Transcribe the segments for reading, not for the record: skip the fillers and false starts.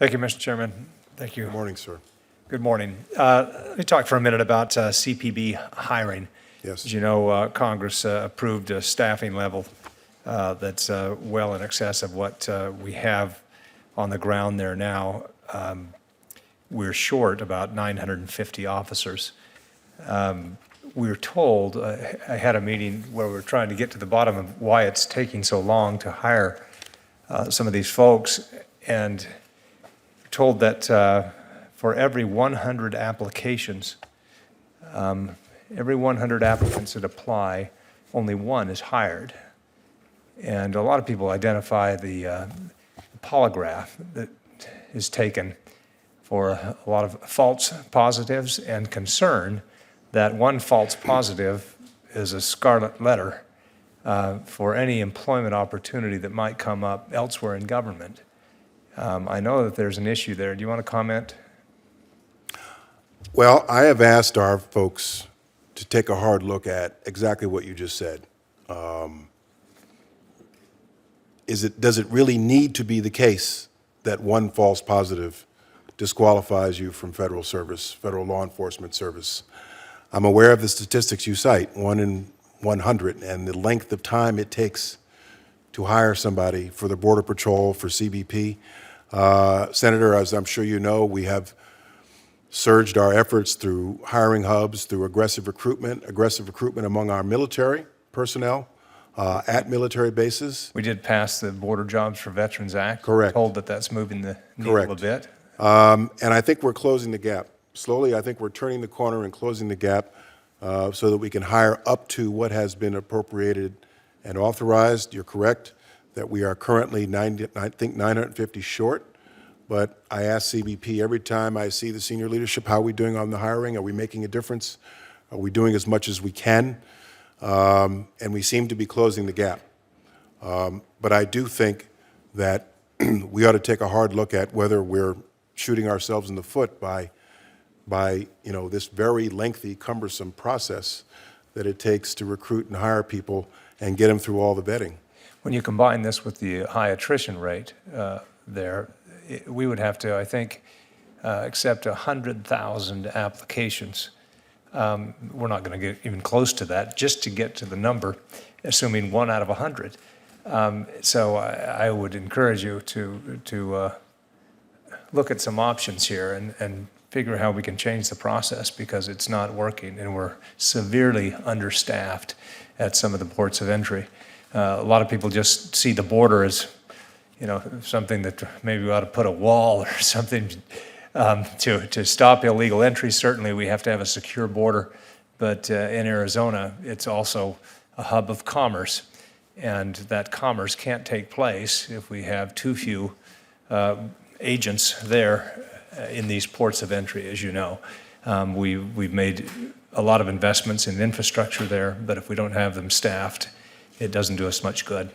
Thank you, Mr. Chairman. Thank you. Good morning, sir. Good morning. Let me talk for a minute about CPB hiring. Yes. As you know, Congress approved a staffing level that's well in excess of what we have on the ground there now. We're short about 950 officers. We're told, I had a meeting where we're trying to get to the bottom of why it's taking so long to hire some of these folks, and told that for every 100 applications, every 100 applicants that apply, only one is hired. And a lot of people identify the polygraph that is taken for a lot of false positives and concern that one false positive is a scarlet letter for any employment opportunity that might come up elsewhere in government. I know that there's an issue there. Do you want to comment? Well, I have asked our folks to take a hard look at exactly what you just said. Does it really need to be the case that one false positive disqualifies you from federal service, federal law enforcement service? I'm aware of the statistics you cite, 1 in 100, and the length of time it takes to hire somebody for the Border Patrol, for CBP. Senator, as I'm sure you know, we have surged our efforts through hiring hubs, through aggressive recruitment among our military personnel at military bases. We did pass the Border Jobs for Veterans Act. Correct. Told that that's moving the needle Correct. a bit. And I think we're closing the gap. Slowly, I think we're turning the corner and closing the gap so that we can hire up to what has been appropriated and authorized. You're correct that we are currently, I think, 950 short. But I ask CBP every time I see the senior leadership, how are we doing on the hiring? Are we making a difference? Are we doing as much as we can? And we seem to be closing the gap. But I do think that we ought to take a hard look at whether we're shooting ourselves in the foot by this very lengthy, cumbersome process that it takes to recruit and hire people and get them through all the vetting. When you combine this with the high attrition rate we would have to, I think, accept 100,000 applications. We're not going to get even close to that just to get to the number, assuming 1 out of 100. So I would encourage you to look at some options here and figure how we can change the process, because it's not working and we're severely understaffed at some of the ports of entry. A lot of people just see the border as, something that maybe we ought to put a wall or something to stop illegal entry. Certainly we have to have a secure border, but in Arizona, it's also a hub of commerce, and that commerce can't take place if we have too few agents there in these ports of entry, as you know. We've made a lot of investments in infrastructure there, but if we don't have them staffed, it doesn't do us much good.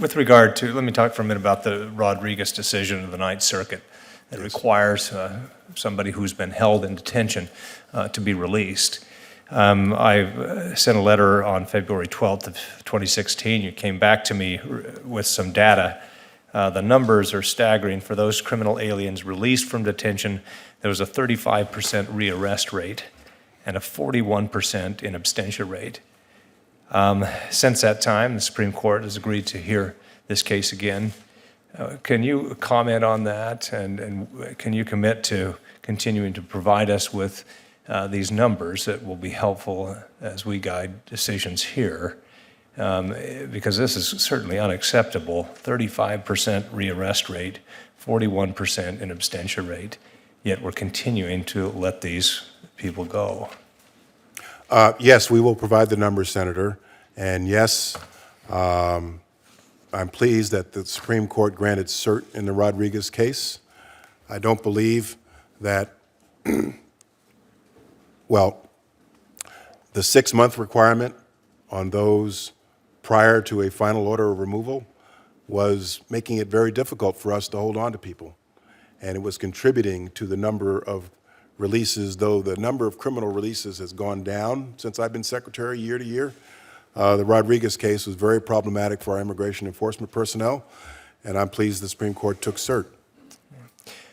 With regard to, let me talk for a minute about the R-Ariz decision of the Ninth Circuit that requires somebody who's been held in detention to be released. I sent a letter on February 12th of 2016. You came back to me with some data. The numbers are staggering. For those criminal aliens released from detention, there was a 35% rearrest rate and a 41% in absentia rate. Since that time, the Supreme Court has agreed to hear this case again. Can you comment on that, and can you commit to continuing to provide us with these numbers that will be helpful as we guide decisions here? Because this is certainly unacceptable. 35% rearrest rate, 41% in absentia rate, yet we're continuing to let these people go. Yes, we will provide the numbers, Senator. And yes, I'm pleased that the Supreme Court granted cert in the R-Ariz case. I don't believe that, well, the 6-month requirement on those prior to a final order of removal was making it very difficult for us to hold on to people. And it was contributing to the number of releases, though the number of criminal releases has gone down since I've been secretary year to year. The R-Ariz case was very problematic for our immigration enforcement personnel, and I'm pleased the Supreme Court took cert.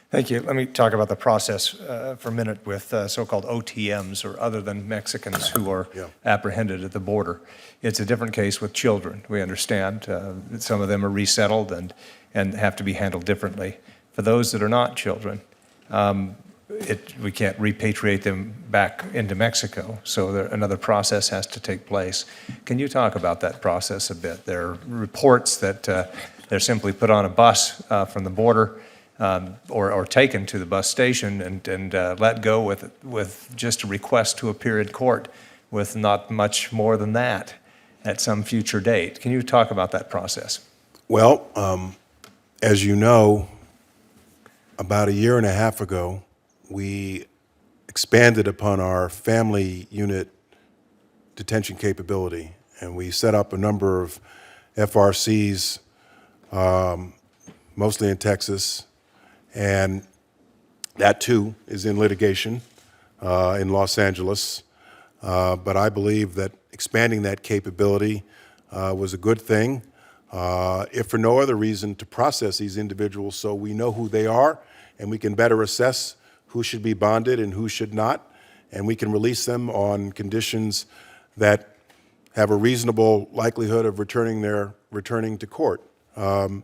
Thank you. Let me talk about the process for a minute with so-called OTMs, or other than Mexicans who are Yeah. apprehended at the border. It's a different case with children. We understand that some of them are resettled and have to be handled differently. For those that are not children, we can't repatriate them back into Mexico, so another process has to take place. Can you talk about that process a bit? There are reports that they're simply put on a bus from the border, or taken to the bus station and let go with just a request to appear in court with not much more than that at some future date. Can you talk about that process? Well, as you know, about a year and a half ago, we expanded upon our family unit detention capability, and we set up a number of FRCs, mostly in Texas, and that too is in litigation in Los Angeles. But I believe that expanding that capability was a good thing, if for no other reason, to process these individuals so we know who they are and we can better assess who should be bonded and who should not, and we can release them on conditions that have a reasonable likelihood of returning to court. I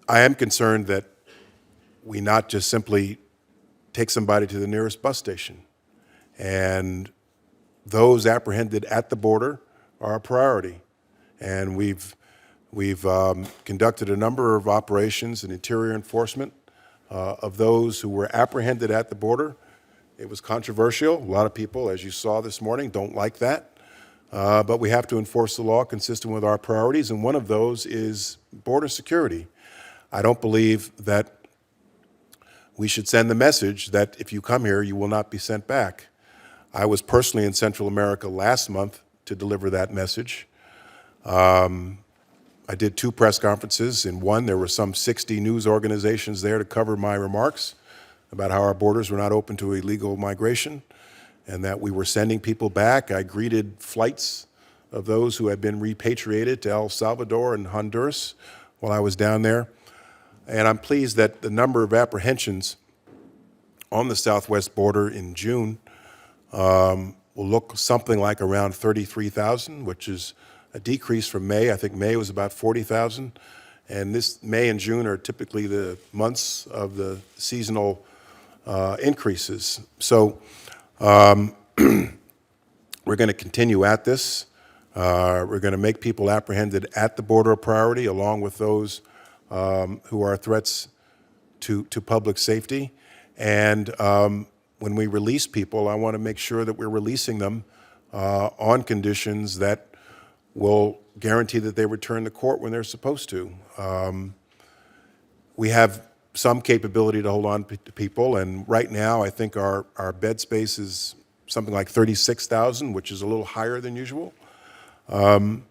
am concerned that we not just simply take somebody to the nearest bus station, and those apprehended at the border are a priority. And we've conducted a number of operations in interior enforcement of those who were apprehended at the border. It was controversial. A lot of people, as you saw this morning, don't like that. But we have to enforce the law consistent with our priorities, and one of those is border security. I don't believe that we should send the message that if you come here, you will not be sent back. I was personally in Central America last month to deliver that message. I did 2 press conferences. In one, there were some 60 news organizations there to cover my remarks about how our borders were not open to illegal migration and that we were sending people back. I greeted flights of those who had been repatriated to El Salvador and Honduras while I was down there. And I'm pleased that the number of apprehensions on the southwest border in June will look something like around 33,000, which is a decrease from May. I think May was about 40,000. And this May and June are typically the months of the seasonal increases. So we're going to continue at this. We're going to make people apprehended at the border a priority, along with those who are threats to public safety. And when we release people, I want to make sure that we're releasing them on conditions that will guarantee that they return to court when they're supposed to. We have some capability to hold on to people, and right now I think our bed space is something like 36,000, which is a little higher than usual. But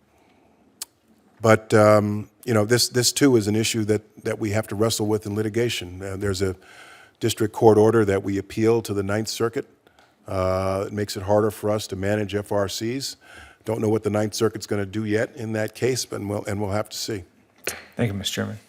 you know, this too is an issue that we have to wrestle with in litigation. There's a district court order that we appeal to the Ninth Circuit. It makes it harder for us to manage FRCs. Don't know what the Ninth Circuit's going to do yet in that case, but we'll have to see. Thank you, Mr. Chairman.